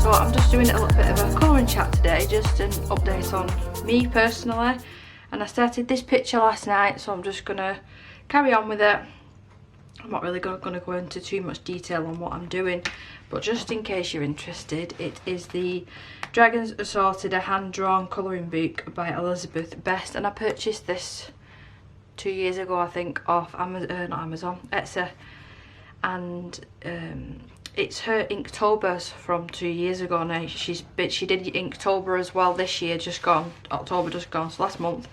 So I'm just doing a little bit of a colouring chat today, just an update on me personally. And I started this picture last night, so I'm just going to carry on with it. I'm not really going to go into too much detail on what I'm doing, but just in case you're interested, it is the Dragons Assorted, a hand-drawn colouring book by Elizabeth Best, and I purchased this 2 years ago, I think, off Amazon, Etsy, and it's her Inktober's from 2 years ago now. She did Inktober as well this year, just gone, October just gone, so last month,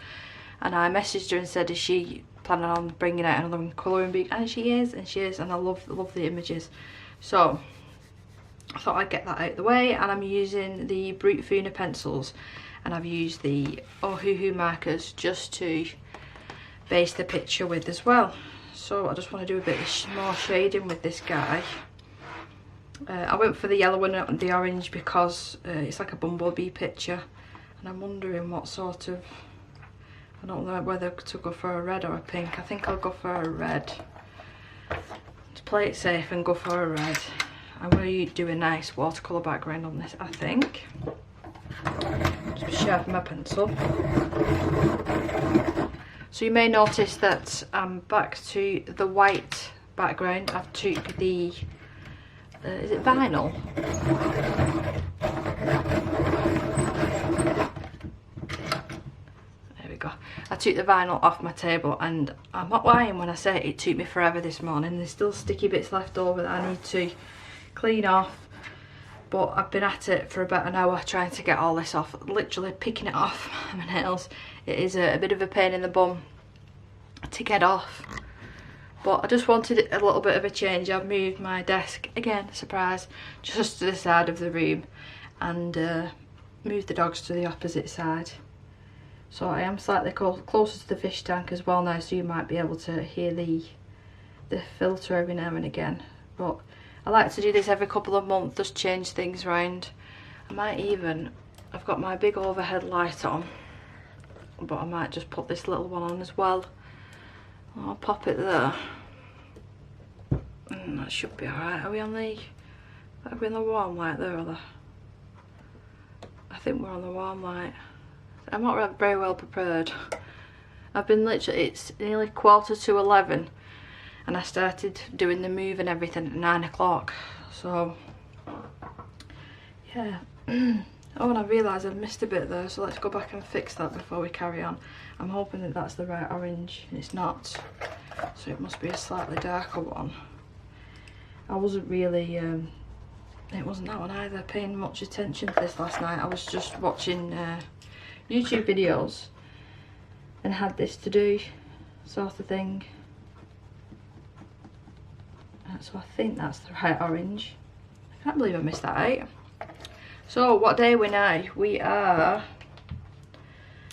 and I messaged her and said, is she planning on bringing out another colouring book? And she is, and I love the images. So I thought I'd get that out of the way, and I'm using the Brute Funa pencils, and I've used the Ohuhu markers just to base the picture with as well. So I just want to do a bit more shading with this guy. I went for the yellow and the orange because it's like a bumblebee picture, and I'm wondering what sort of, I don't know whether to go for a red or a pink. I think I'll go for a red to play it safe and go for a red. I'm going to do a nice watercolour background on this, I think. Just sharpen my pencil. So you may notice that I'm back to the white background. I've took the, is it vinyl? There we go. I took the vinyl off my table, and I'm not lying when I say it took me forever this morning. There's still sticky bits left over that I need to clean off, but I've been at it for about an hour trying to get all this off, literally picking it off my nails. It is a bit of a pain in the bum to get off, but I just wanted a little bit of a change. I've moved my desk again, surprise, just to the side of the room, and moved the dogs to the opposite side. So I am slightly closer to the fish tank as well now, so you might be able to hear the filter every now and again. But I like to do this every couple of months, just change things around. I might even, I've got my big overhead light on, but I might just put this little one on as well. I'll pop it there. And that should be alright. Are we on the warm light there, or the? I think we're on the warm light. I'm not very well prepared. I've been literally, it's nearly 11:45. And I started doing the move and everything at 9 o'clock. So, yeah. Oh, and I realised I've missed a bit there, so let's go back and fix that before we carry on. I'm hoping that that's the right orange, and it's not. So it must be a slightly darker one. I wasn't really, it wasn't that one either, paying much attention to this last night. I was just watching YouTube videos and had this to do, sort of thing. So I think that's the right orange. I can't believe I missed that out. So what day are we now? We are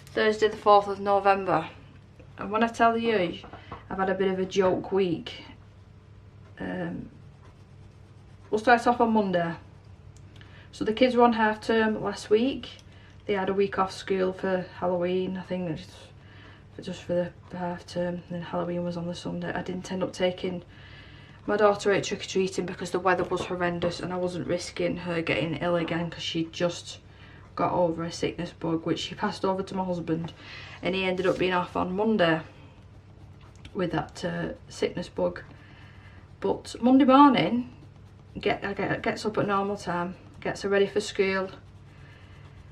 Thursday the 4th of November. And when I tell you I've had a bit of a joke week, we'll start off on Monday. So the kids were on half term last week. They had a week off school for Halloween, I think, just for the half term, and then Halloween was on the Sunday. I didn't end up taking my daughter out trick-or-treating because the weather was horrendous, and I wasn't risking her getting ill again because she just got over a sickness bug, which she passed over to my husband, and he ended up being off on Monday with that sickness bug. But Monday morning, gets up at normal time, gets her ready for school.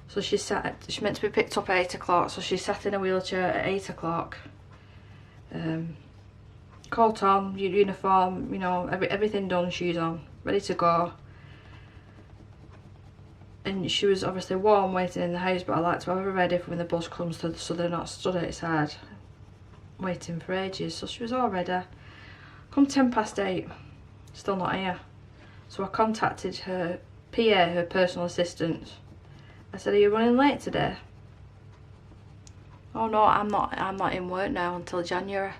So she's meant to be picked up at 8 o'clock, so she sat in a wheelchair at 8 o'clock. Coat on, uniform, you know, everything done, shoes on, ready to go. And she was obviously warm, waiting in the house, but I like to have her ready for when the bus comes, so they're not stood outside waiting for ages. So she was all ready. Come 8:10, still not here. So I contacted her PA, her personal assistant. I said, are you running late today? Oh no, I'm not in work now until January.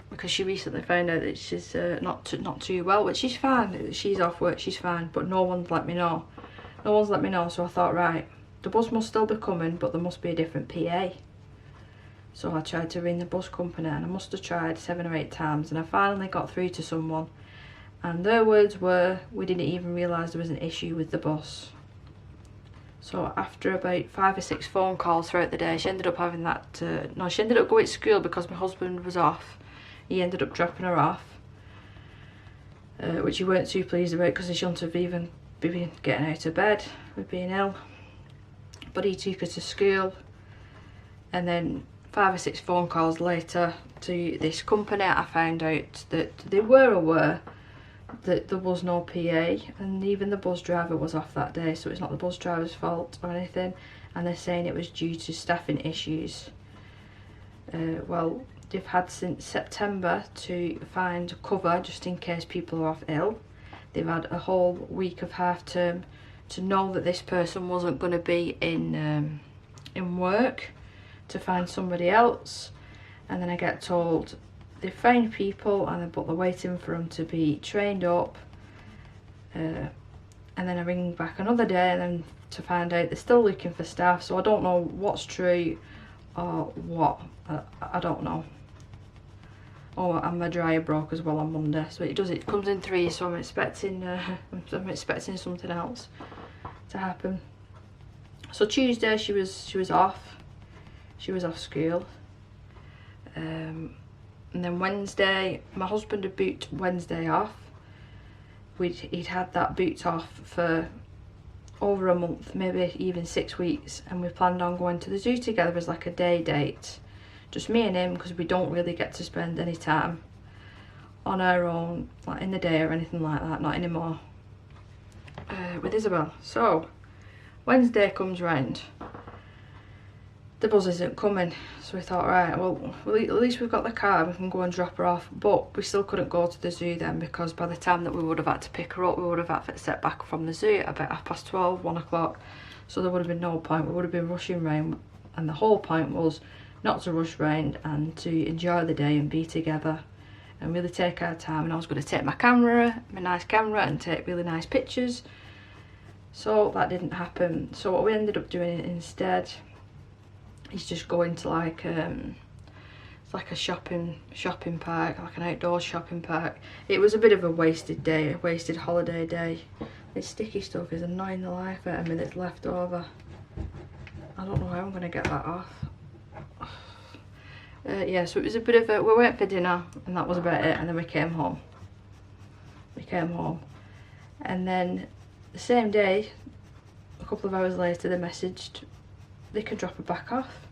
Because she recently found out that she's not too well, which she's fine. She's off work, she's fine, but no one's let me know. No one's let me know, so I thought, right, the bus must still be coming, but there must be a different PA. So I tried to ring the bus company, and I must have tried 7 or 8 times, and I finally got through to someone, and their words were, we didn't even realise there was an issue with the bus. So after about 5 or 6 phone calls throughout the day, she ended up having that, no, she ended up going to school because my husband was off. He ended up dropping her off, which he weren't too pleased about because he shouldn't have even been getting out of bed with being ill. But he took her to school, and then 5 or 6 phone calls later to this company, I found out that they were aware that there was no PA, and even the bus driver was off that day, so it's not the bus driver's fault or anything, and they're saying it was due to staffing issues. Well, they've had since September to find cover just in case people are off ill. They've had a whole week of half term to know that this person wasn't going to be in work, to find somebody else. And then I get told they found people, but they're waiting for them to be trained up, and then I ring back another day and then to find out they're still looking for staff. So I don't know what's true or what. I don't know. Oh, and my dryer broke as well on Monday, so it comes in 3, so I'm expecting something else to happen. So Tuesday she was off school, and then Wednesday my husband had booked Wednesday off. He'd had that booked off for over a month, maybe even 6 weeks, and we planned on going to the zoo together as like a day date, just me and him, because we don't really get to spend any time on our own, like in the day or anything like that, not anymore, with Isabel. So Wednesday comes round, the bus isn't coming, so we thought, right, well at least we've got the car, we can go and drop her off. But we still couldn't go to the zoo then, because by the time that we would have had to pick her up, we would have had to set back from the zoo at about 12:30, 1 o'clock, so there would have been no point. We would have been rushing round, and the whole point was not to rush round and to enjoy the day and be together and really take our time. And I was going to take my nice camera, and take really nice pictures. So that didn't happen. So what we ended up doing instead is just going to like it's like a shopping park, like an outdoor shopping park. It was a bit of a wasted day, a wasted holiday day. This sticky stuff is annoying the life out of me that's left over. I don't know how I'm going to get that off. Yeah, so it was a bit of a, we went for dinner and that was about it, and then we came home. And then the same day, a couple of hours later, they messaged they can drop her back off.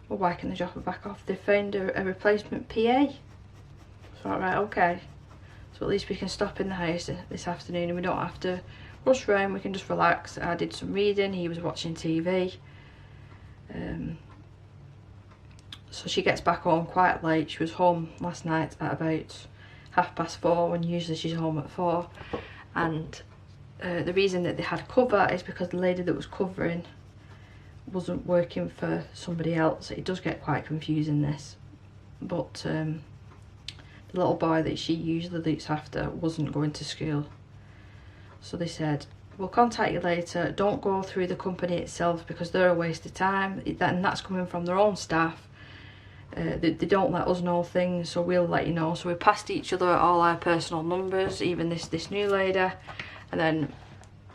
Well, why can they drop her back off? They found a replacement PA. So right, okay, so at least we can stop in the house this afternoon and we don't have to rush around, we can just relax. I did some reading, he was watching TV. So she gets back home quite late. She was home last night at about 4:30, when usually she's home at 4. And the reason that they had cover is because the lady that was covering wasn't working for somebody else. It does get quite confusing, this, but the little boy that she usually looks after wasn't going to school. So they said, we'll contact you later, don't go through the company itself because they're a waste of time, and that's coming from their own staff. They don't let us know things, so we'll let you know. So we passed each other all our personal numbers, even this new lady. And then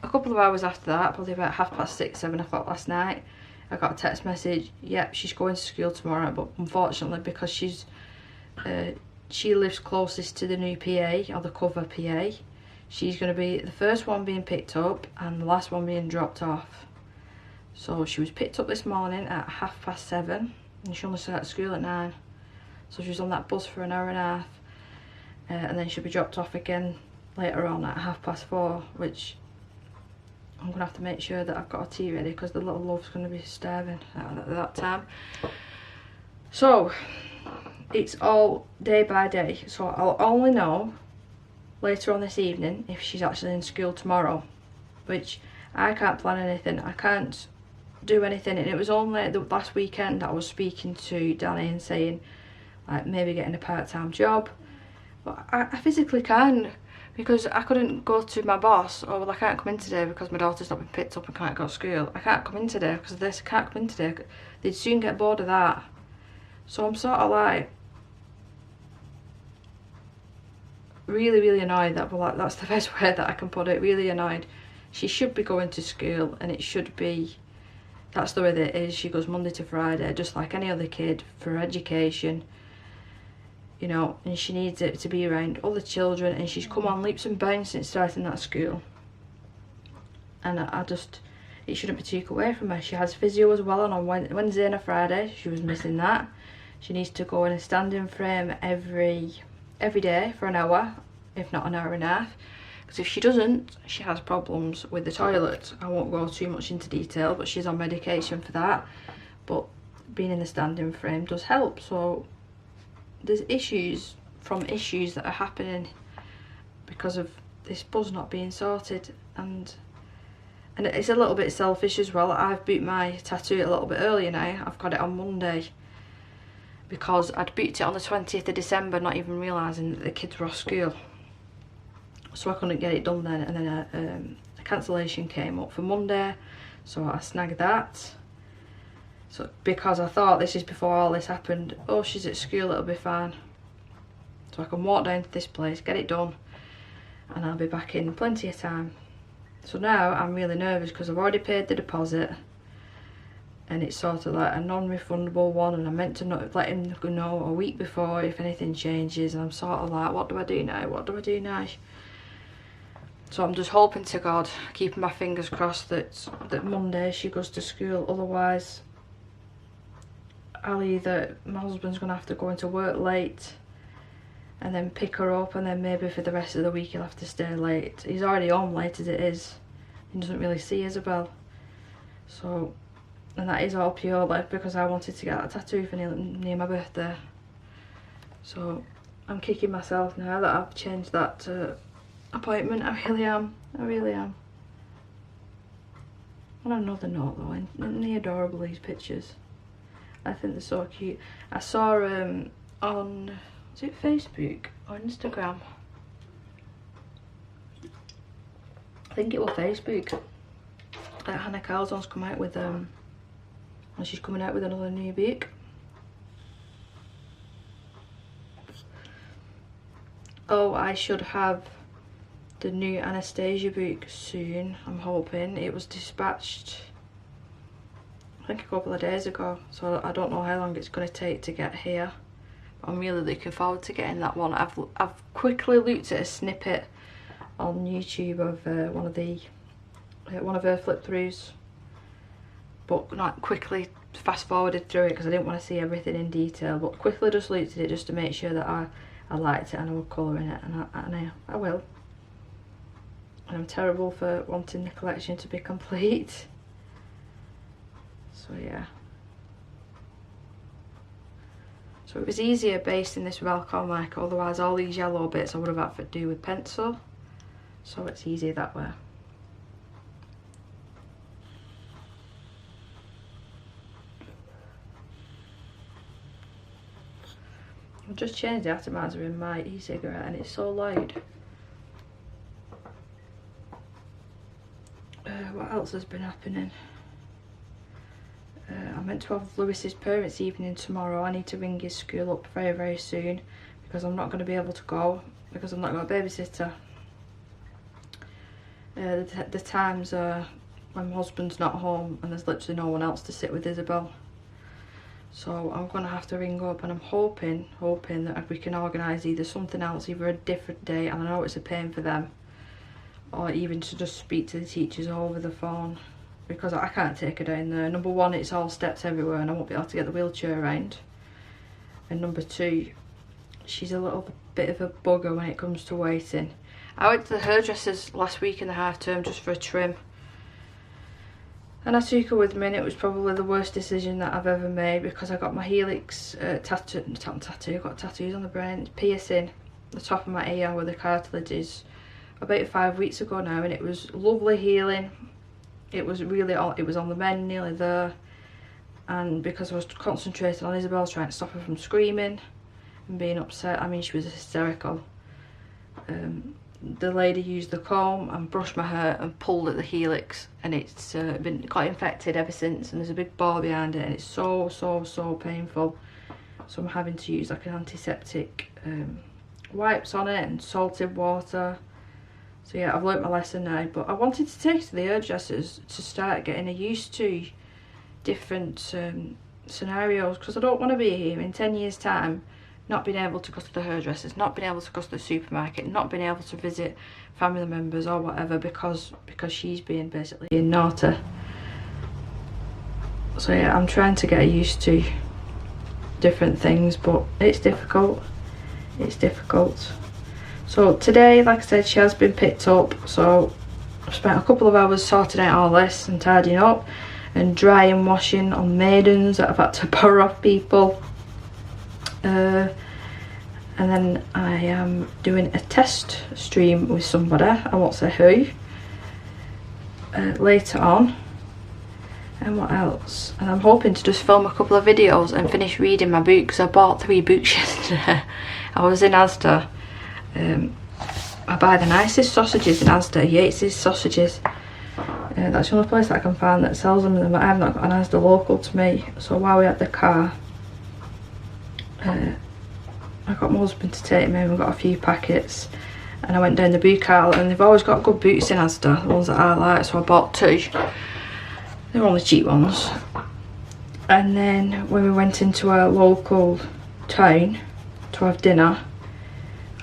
a couple of hours after that, probably about 6:30, 7 o'clock last night, I got a text message, yep, she's going to school tomorrow, but unfortunately because she lives closest to the new PA, or the cover PA, she's going to be the first one being picked up and the last one being dropped off. So she was picked up this morning at 7:30, and she only started school at 9. So she was on that bus for an hour and a half, and then she'll be dropped off again later on at 4:30, which I'm going to have to make sure that I've got a tea ready because the little love's going to be starving at that time. So it's all day by day, so I'll only know later on this evening if she's actually in school tomorrow, which I can't plan anything, I can't do anything. And it was only the last weekend that I was speaking to Danny and saying like maybe getting a part-time job, but I physically can't, because I couldn't go to my boss, or well, I can't come in today because my daughter's not been picked up and can't go to school. I can't come in today because of this, I can't come in today. They'd soon get bored of that. So I'm sort of like really annoyed that, well, that's the best way that I can put it, really annoyed. She should be going to school, and it should be, that's the way that it is. She goes Monday to Friday, just like any other kid, for education, you know, and she needs it to be around other children, and she's come on leaps and bounds since starting that school. And I just, it shouldn't be taken away from her. She has physio as well, and on Wednesday and a Friday, she was missing that. She needs to go in a standing frame every day for an hour, if not an hour and a half. Because if she doesn't, she has problems with the toilet. I won't go too much into detail, but she's on medication for that. But being in the standing frame does help. So there's issues that are happening because of this buzz not being sorted, and it's a little bit selfish as well. I've booked my tattoo a little bit earlier now. I've got it on Monday because I'd booked it on the 20th of December, not even realising that the kids were off school. So I couldn't get it done then, and then a cancellation came up for Monday, so I snagged that. So because I thought, this is before all this happened, oh, she's at school, it'll be fine. So I can walk down to this place, get it done, and I'll be back in plenty of time. So now I'm really nervous because I've already paid the deposit, and it's sort of like a non-refundable one, and I meant to let him know a week before if anything changes, and I'm sort of like, what do I do now? What do I do now? So I'm just hoping to God, keeping my fingers crossed that Monday she goes to school. Otherwise, my husband's going to have to go into work late and then pick her up, and then maybe for the rest of the week he'll have to stay late. He's already home late as it is. He doesn't really see Isabel. So, and that is all purely because I wanted to get a tattoo for near my birthday. So I'm kicking myself now that I've changed that appointment. I really am. On another note though, isn't they adorable, these pictures? I think they're so cute. I saw on, is it Facebook or Instagram? I think it was Facebook. Hannah Calzon's come out with and she's coming out with another new book. Oh, I should have the new Anastasia book soon, I'm hoping. It was dispatched, I think, a couple of days ago, so I don't know how long it's going to take to get here. I'm really looking forward to getting that one. I've quickly looked at a snippet on YouTube of one of her flip throughs, but not quickly fast forwarded through it because I didn't want to see everything in detail, but quickly just looked at it just to make sure that I liked it and I would colour in it, and I will. And I'm terrible for wanting the collection to be complete. So yeah. So it was easier basting this Velcro marker, otherwise all these yellow bits I would have had to do with pencil. So it's easier that way. I've just changed the atomizer in my e-cigarette and it's so loud. What else has been happening? I'm meant to have Lewis's parents' evening tomorrow. I need to ring his school up very soon because I'm not going to be able to go because I've not got a babysitter. The times are when my husband's not home and there's literally no one else to sit with Isabel. So I'm going to have to ring up, and I'm hoping that we can organise either something else, either a different day, and I know it's a pain for them, or even to just speak to the teachers over the phone, because I can't take her down there. Number one, it's all steps everywhere and I won't be able to get the wheelchair around. And number two, she's a little bit of a bugger when it comes to waiting. I went to the hairdresser's last week in the half term just for a trim. And I took her with me, and it was probably the worst decision that I've ever made because I got my helix tattoo, got tattoos on the brain, piercing the top of my ear where the cartilage is, about 5 weeks ago now, and it was lovely healing. It was really, it was on the mend, nearly there, and because I was concentrating on Isabel, trying to stop her from screaming and being upset, I mean, she was hysterical. The lady used the comb and brushed my hair and pulled at the helix, and it's been quite infected ever since, and there's a big ball behind it, and it's so painful. So I'm having to use like an antiseptic wipes on it and salted water. So yeah, I've learnt my lesson now, but I wanted to take it to the hairdressers to start getting used to different scenarios, because I don't want to be here in 10 years time not being able to go to the hairdressers, not being able to go to the supermarket, not being able to visit family members or whatever because she's being basically naughty. So yeah, I'm trying to get used to different things, but it's difficult. It's difficult. So today, like I said, she has been picked up, so I've spent a couple of hours sorting out all this and tidying up and drying, washing on maidens that I've had to borrow off people. And then I am doing a test stream with somebody, I won't say who, later on. And what else? And I'm hoping to just film a couple of videos and finish reading my book, because I bought 3 books yesterday. I was in Asda. I buy the nicest sausages in Asda, Yates's sausages. That's the only place that I can find that sells them, and I've not got an Asda local to me. So while we're at the car, I got my husband to take me and we got a few packets, and I went down the boot aisle, and they've always got good boots in Asda, the ones that I like, so I bought 2. They're only cheap ones. And then when we went into our local town to have dinner,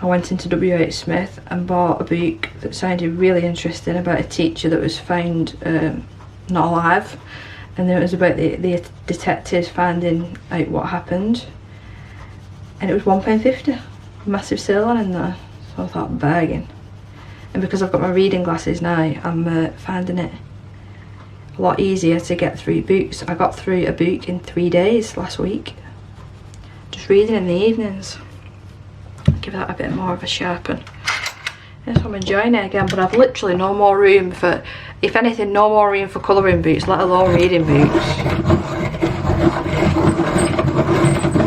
I went into WH Smith and bought a book that sounded really interesting about a teacher that was found not alive, and then it was about the detectives finding out what happened, and it was £1.50, massive sale on in there, so I thought bargain. And because I've got my reading glasses now, I'm finding it a lot easier to get through books. I got through a book in 3 days last week, just reading in the evenings. Give that a bit more of a sharpen. Yes, I'm enjoying it again, but I've literally no more room for, if anything, no more room for colouring books, let alone reading books.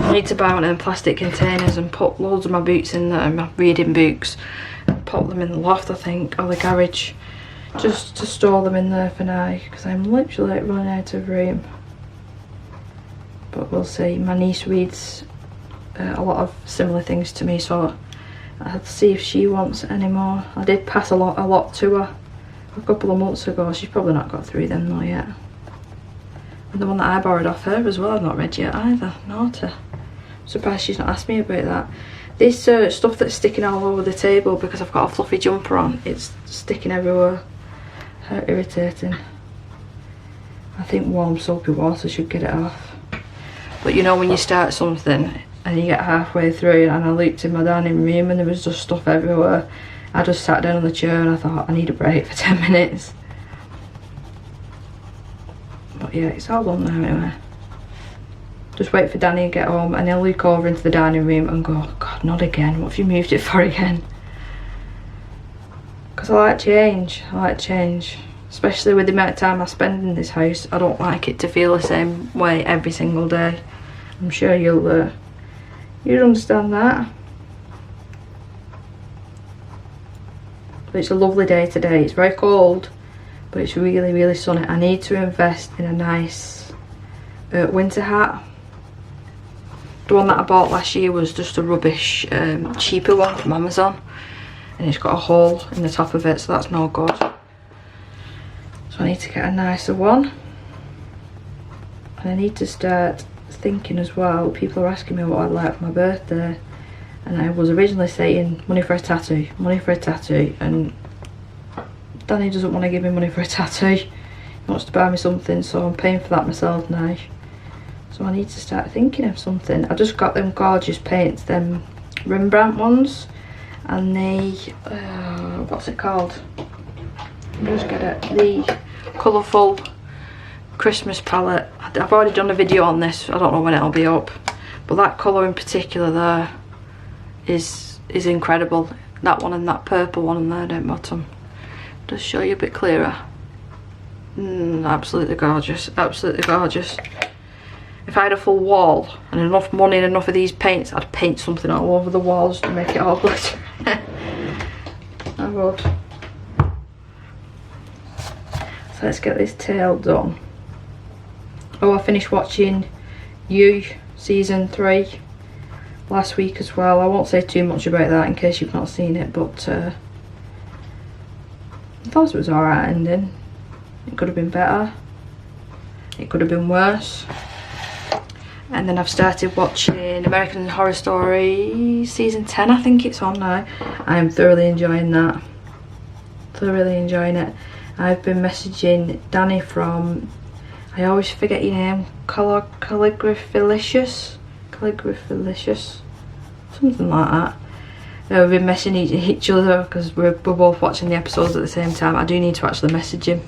I need to buy one of them plastic containers and put loads of my books in there, my reading books, and put them in the loft, I think, or the garage, just to store them in there for now, because I'm literally running out of room. But we'll see. My niece reads a lot of similar things to me, so I have to see if she wants any more. I did pass a lot to her a couple of months ago. She's probably not got through them though yet. And the one that I borrowed off her as well, I've not read yet either. Naughty. I'm surprised she's not asked me about that. This stuff that's sticking all over the table because I've got a fluffy jumper on, it's sticking everywhere. How irritating. I think warm soapy water should get it off. But you know when you start something and you get halfway through, and I looked in my dining room and there was just stuff everywhere, I just sat down on the chair and I thought I need a break for 10 minutes. But yeah, it's all done now anyway. Just wait for Danny to get home and he'll look over into the dining room and go, God, not again, what have you moved it for again? Because I like change, especially with the amount of time I spend in this house. I don't like it to feel the same way every single day. I'm sure you'll understand that. But it's a lovely day today. It's very cold, but it's really, really sunny. I need to invest in a nice winter hat. The one that I bought last year was just a rubbish, cheaper one from Amazon, and it's got a hole in the top of it, so that's no good. So I need to get a nicer one, and I need to start thinking as well. People are asking me what I'd like for my birthday, and I was originally saying money for a tattoo, and Danny doesn't want to give me money for a tattoo. He wants to buy me something, so I'm paying for that myself now. So I need to start thinking of something. I just got them gorgeous paints, them Rembrandt ones, and they what's it called? Just get it, the colourful Christmas palette. I've already done a video on this, I don't know when it'll be up, but that colour in particular there is incredible. That one and that purple one there down bottom. Just show you a bit clearer. Absolutely gorgeous, absolutely gorgeous. If I had a full wall and enough money and enough of these paints, I'd paint something all over the walls to make it all glitter. I would. So let's get this tail done. Oh, I finished watching You season 3. last week as well. I won't say too much about that in case you've not seen it, but I thought it was alright ending. It could have been better. It could have been worse. And then I've started watching American Horror Story season 10, I think it's on now. I am thoroughly enjoying that. Thoroughly enjoying it. I've been messaging Danny from, I always forget your name, Calligraphylicious, something like that. We've been messaging each other because we're both watching the episodes at the same time. I do need to actually message him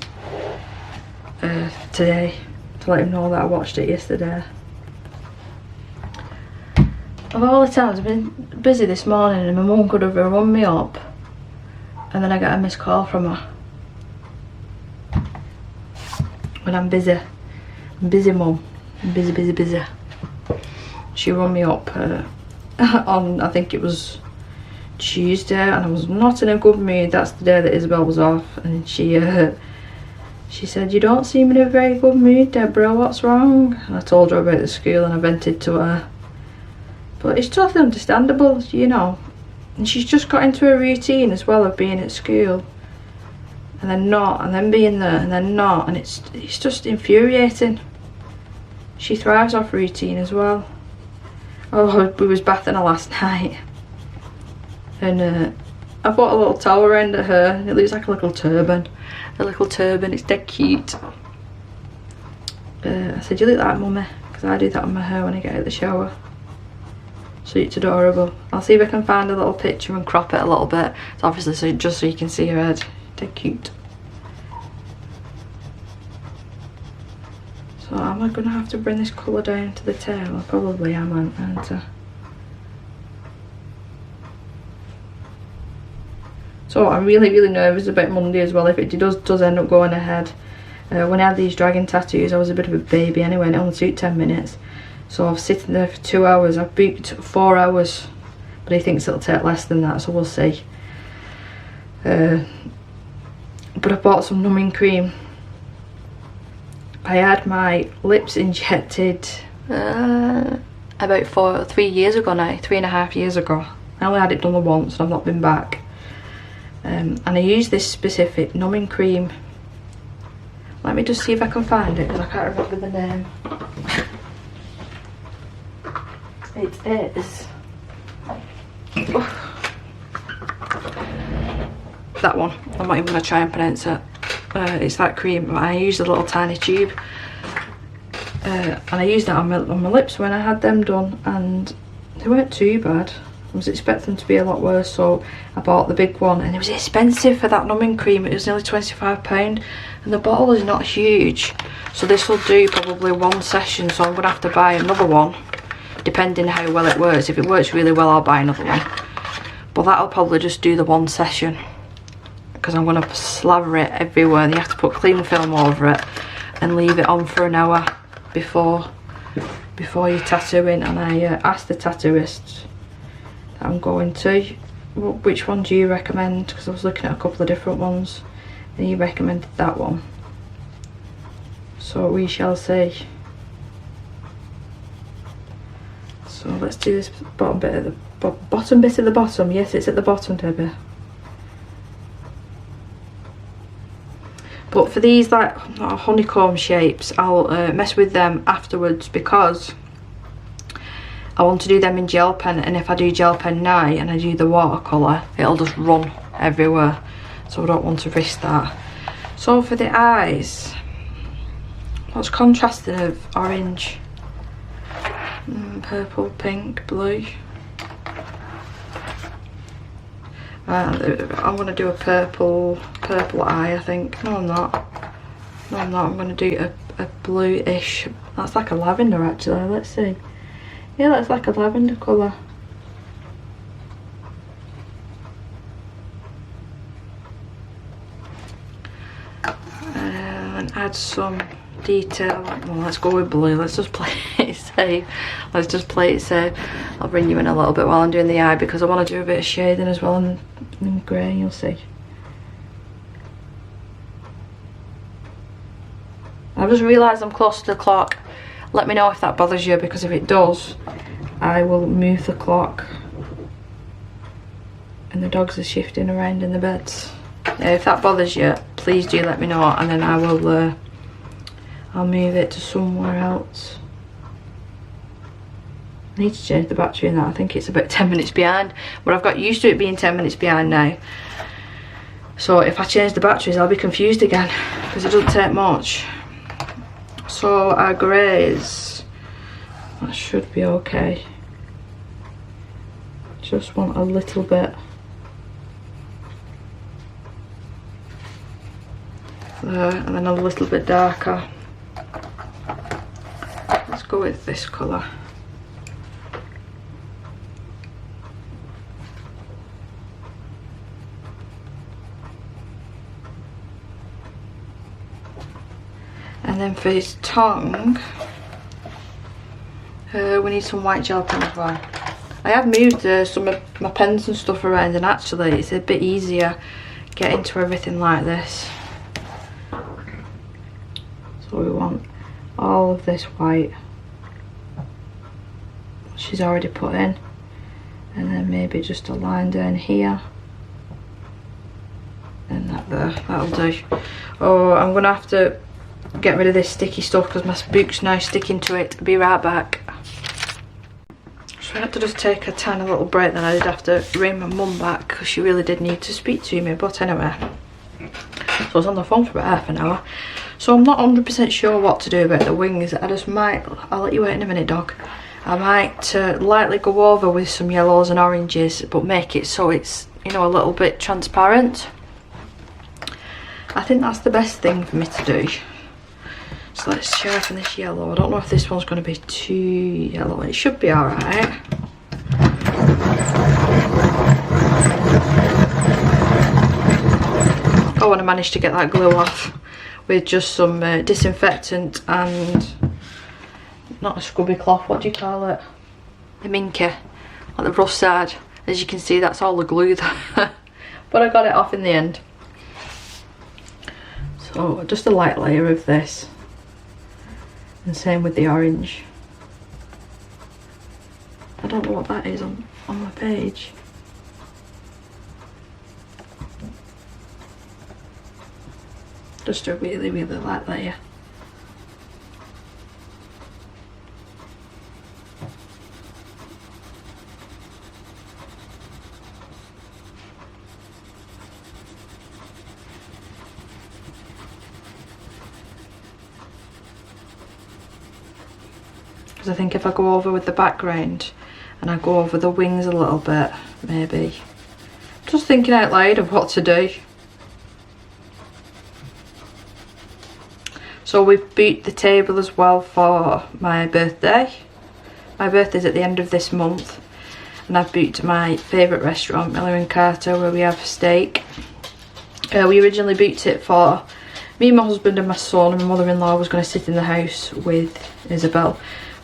today to let him know that I watched it yesterday. Of all the times I've been busy this morning and my mum could have run me up, and then I got a missed call from her. When I'm busy. I'm busy, mum. I'm busy. She run me up on, I think it was Tuesday, and I was not in a good mood. That's the day that Isabel was off, and she said, "You don't seem in a very good mood, Deborah, what's wrong?" And I told her about the school and I vented to her. But it's totally understandable, you know. And she's just got into a routine as well of being at school. And then not, and then being there, and then not. And it's just infuriating. She thrives off routine as well. Oh, we was bathing her last night. And I bought a little towel around her. And it looks like a little turban. It's dead cute. I said, "You look like mummy." Because I do that on my hair when I get out of the shower. So it's adorable. I'll see if I can find a little picture and crop it a little bit. It's obviously just so you can see her head. Dead cute. So am I going to have to bring this colour down to the tail? I probably am, aren't I? So I'm really nervous about Monday as well, if it does end up going ahead. When I had these dragon tattoos, I was a bit of a baby anyway, and it only took 10 minutes. So I was sitting there for 2 hours. I've booked 4 hours, but he thinks it'll take less than that, so we'll see. But I bought some numbing cream. I had my lips injected about 3 years ago now, 3.5 years ago. I only had it done once and I've not been back. And I used this specific numbing cream. Let me just see if I can find it because I can't remember the name. It is that one. I'm not even going to try and pronounce it. It's that cream. I used a little tiny tube, and I used that on my lips when I had them done, and they weren't too bad. I was expecting them to be a lot worse, so I bought the big one, and it was expensive for that numbing cream. It was nearly £25, and the bottle is not huge, so this will do probably one session. So I'm going to have to buy another one, depending how well it works. If it works really well, I'll buy another one, but that'll probably just do the one session, because I'm going to slather it everywhere, and you have to put cling film over it and leave it on for an hour before you tattoo in. And I asked the tattooist that I'm going to, which one do you recommend, because I was looking at a couple of different ones, and he recommended that one, so we shall see. So let's do this bottom bit at the bottom bit at the bottom. Yes, it's at the bottom, Debbie. But for these like honeycomb shapes, I'll mess with them afterwards, because I want to do them in gel pen, and if I do gel pen now and I do the watercolour, it'll just run everywhere, so I don't want to risk that. So for the eyes, what's contrasting of orange, purple, pink, blue. I'm going to do a purple eye, I think. No, I'm not. I'm going to do a bluish. That's like a lavender, actually. Let's see. Yeah, that's like a lavender colour. And add some detail. Well, let's go with blue. Let's just play it safe. Let's just play it safe. I'll bring you in a little bit while I'm doing the eye, because I want to do a bit of shading as well in grey. You'll see. I've just realised I'm close to the clock. Let me know if that bothers you, because if it does, I will move the clock and the dogs are shifting around in the beds. If that bothers you, please do let me know, and then I will I'll move it to somewhere else. I need to change the battery in that. I think it's about 10 minutes behind, but I've got used to it being 10 minutes behind now. So if I change the batteries, I'll be confused again because it doesn't take much. So our greys, that should be okay. Just want a little bit there, and then a little bit darker. Let's go with this colour. And then for his tongue, we need some white gel pen as well. I have moved some of my pens and stuff around, and actually it's a bit easier getting to everything like this. So we want all of this white, she's already put in, and then maybe just a line down here, and that there, that'll do. Oh, I'm gonna have to get rid of this sticky stuff because my book's now sticking to it. I'll be right back. So I had to just take a tiny little break, then I did have to ring my mum back because she really did need to speak to me. But anyway, so I was on the phone for about half an hour. So I'm not 100% sure what to do about the wings. I just might, I'll let you wait in a minute, dog. I might lightly go over with some yellows and oranges, but make it so it's, you know, a little bit transparent. I think that's the best thing for me to do. So let's sharpen this yellow. I don't know if this one's going to be too yellow. It should be alright. Oh, and I managed to get that glue off with just some disinfectant and not a scrubby cloth, what do you call it? The minky, like the rough side. As you can see, that's all the glue there. But I got it off in the end. So just a light layer of this. And same with the orange. I don't know what that is on my page. Just a really, really light layer. Because I think if I go over with the background and I go over the wings a little bit, maybe. Just thinking out loud of what to do. So we've booked the table as well for my birthday. My birthday's at the end of this month, and I've booked my favourite restaurant, Miller and Carter, where we have steak. We originally booked it for me, my husband and my son, and my mother-in-law was going to sit in the house with Isabel.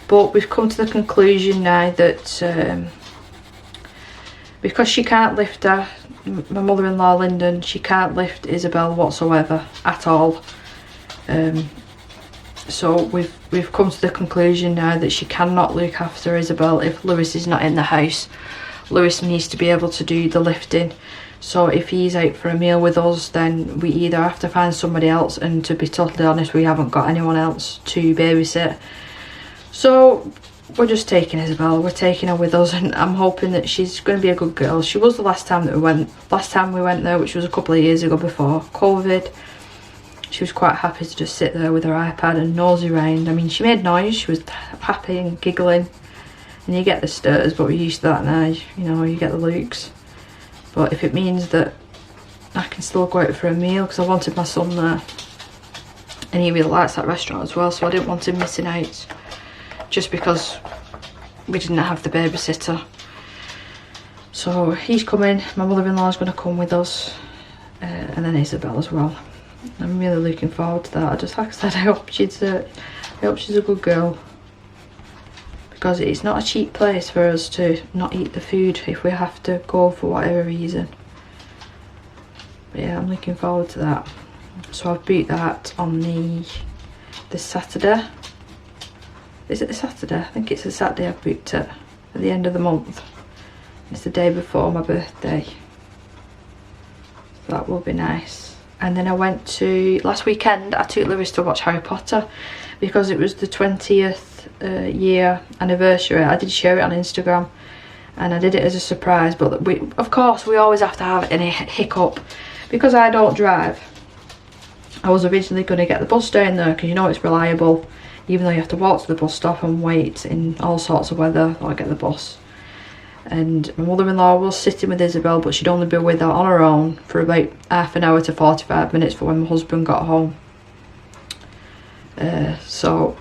But we've come to the conclusion now that because she can't lift her, my mother-in-law Lyndon, she can't lift Isabel whatsoever at all. So we've come to the conclusion now that she cannot look after Isabel if Lewis is not in the house. Lewis needs to be able to do the lifting. So if he's out for a meal with us, then we either have to find somebody else, and to be totally honest, we haven't got anyone else to babysit. So we're just taking Isabel, we're taking her with us, and I'm hoping that she's going to be a good girl. She was the last time we went there, which was a couple of years ago before COVID. She was quite happy to just sit there with her iPad and nosy around. I mean, she made noise, she was happy and giggling, and you get the stirs, but we're used to that now, you know, you get the looks. But if it means that I can still go out for a meal, because I wanted my son there, and he really likes that restaurant as well, so I didn't want him missing out just because we didn't have the babysitter. So he's coming, my mother-in-law is going to come with us, and then Isabel as well. I'm really looking forward to that. I just, like I said, I hope she's a good girl, because it's not a cheap place for us to not eat the food if we have to go for whatever reason. But yeah, I'm looking forward to that. So I've booked that on the Saturday. Is it the Saturday? I think it's the Saturday I've booked it. at the end of the month. It's the day before my birthday. So that will be nice. And then I went to, last weekend I took Lewis to watch Harry Potter because it was the 20th year anniversary. I did share it on Instagram and I did it as a surprise, but of course we always have to have any hiccup. Because I don't drive, I was originally going to get the bus down there because you know it's reliable, even though you have to walk to the bus stop and wait in all sorts of weather or get the bus. And my mother-in-law was sitting with Isabel, but she'd only be with her on her own for about half an hour to 45 minutes for when my husband got home. So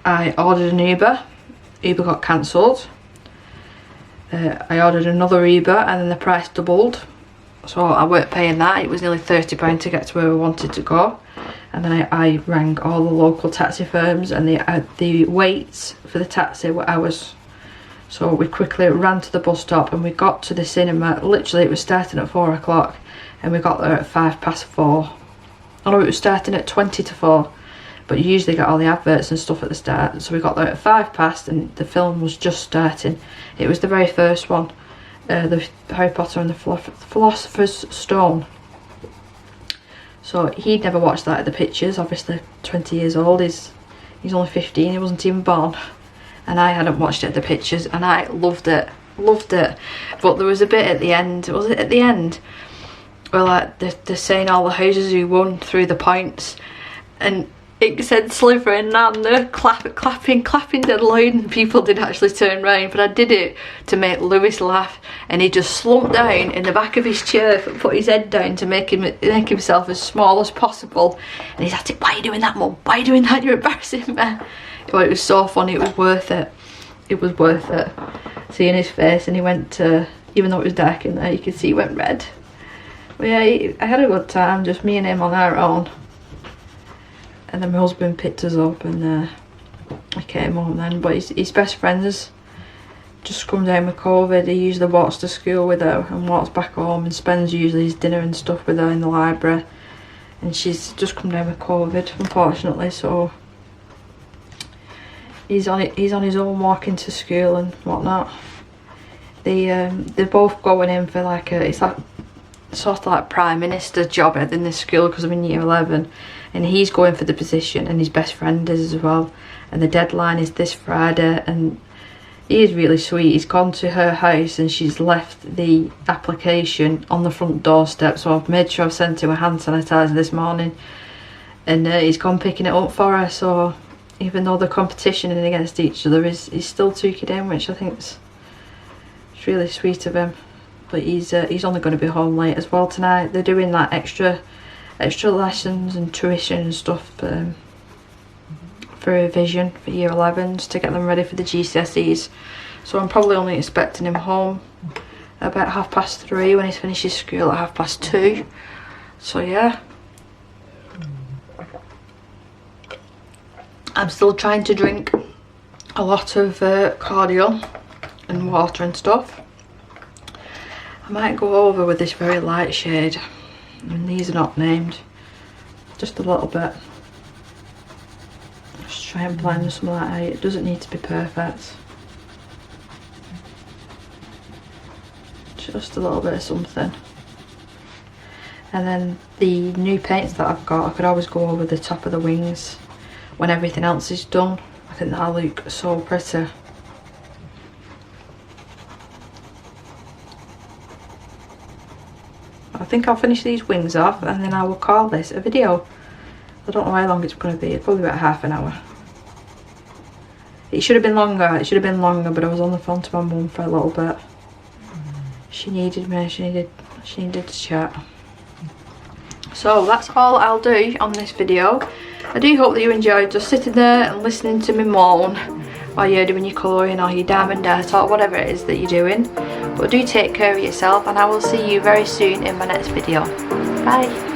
I ordered an Uber. Uber got cancelled. I ordered another Uber and then the price doubled. So I weren't paying that. It was nearly £30 to get to where we wanted to go. And then I rang all the local taxi firms, and the waits for the taxi were hours. So we quickly ran to the bus stop and we got to the cinema. Literally it was starting at 4 o'clock and we got there at 4:05. Oh no, it was starting at 20 to 4. But you usually get all the adverts and stuff at the start. So we got there at 5:05 and the film was just starting. It was the very first one. The Harry Potter and the Philosopher's Stone. So he'd never watched that at the pictures, obviously 20 years old, he's only 15, he wasn't even born. And I hadn't watched it at the pictures and I loved it, but there was a bit at the end, was it at the end? Where like they're saying all the houses who won through the points, and it said Slytherin and they're clapping dead loud, and people did actually turn round, but I did it to make Lewis laugh, and he just slumped down in the back of his chair, put his head down to make himself as small as possible, and he's at it, why are you doing that, Mum? Why are you doing that? You're embarrassing me. Well, it was so funny, it was worth it. It was worth it. Seeing his face, and he went, even though it was dark in there, you could see he went red. But yeah, I had a good time, just me and him on our own. And then my husband picked us up and I came home then. But his best friend's just come down with COVID. He usually walks to school with her and walks back home and spends usually his dinner and stuff with her in the library. And she's just come down with COVID, unfortunately, so he's on his own walking to school and whatnot. They're both going in for like it's like sort of like Prime Minister job in this school because I'm in year 11. And he's going for the position and his best friend is as well, and the deadline is this Friday, and he is really sweet. He's gone to her house and she's left the application on the front doorstep, so I've made sure I've sent him a hand sanitizer this morning, and he's gone picking it up for her. So even though they're competitioning against each other, he's still took it in, which I think is really sweet of him. But he's only going to be home late as well tonight. They're doing that extra lessons and tuition and stuff for revision for year 11s to get them ready for the GCSEs. So I'm probably only expecting him home about 3:30 when he finishes school at 2:30. So yeah, I'm still trying to drink a lot of cordial and water and stuff. I might go over with this very light shade, and these are not named, just a little bit. Just try and blend some of that out. It doesn't need to be perfect, just a little bit of something. And then the new paints that I've got, I could always go over the top of the wings when everything else is done. I think that'll look so pretty. I think I'll finish these wings off and then I will call this a video. I don't know how long it's going to be. It's probably about half an hour. It should have been longer. But I was on the phone to my mum for a little bit. She needed me. She needed to chat. So that's all I'll do on this video. I do hope that you enjoyed just sitting there and listening to me moan while you're doing your colouring or your diamond art or whatever it is that you're doing. But do take care of yourself, and I will see you very soon in my next video. Bye.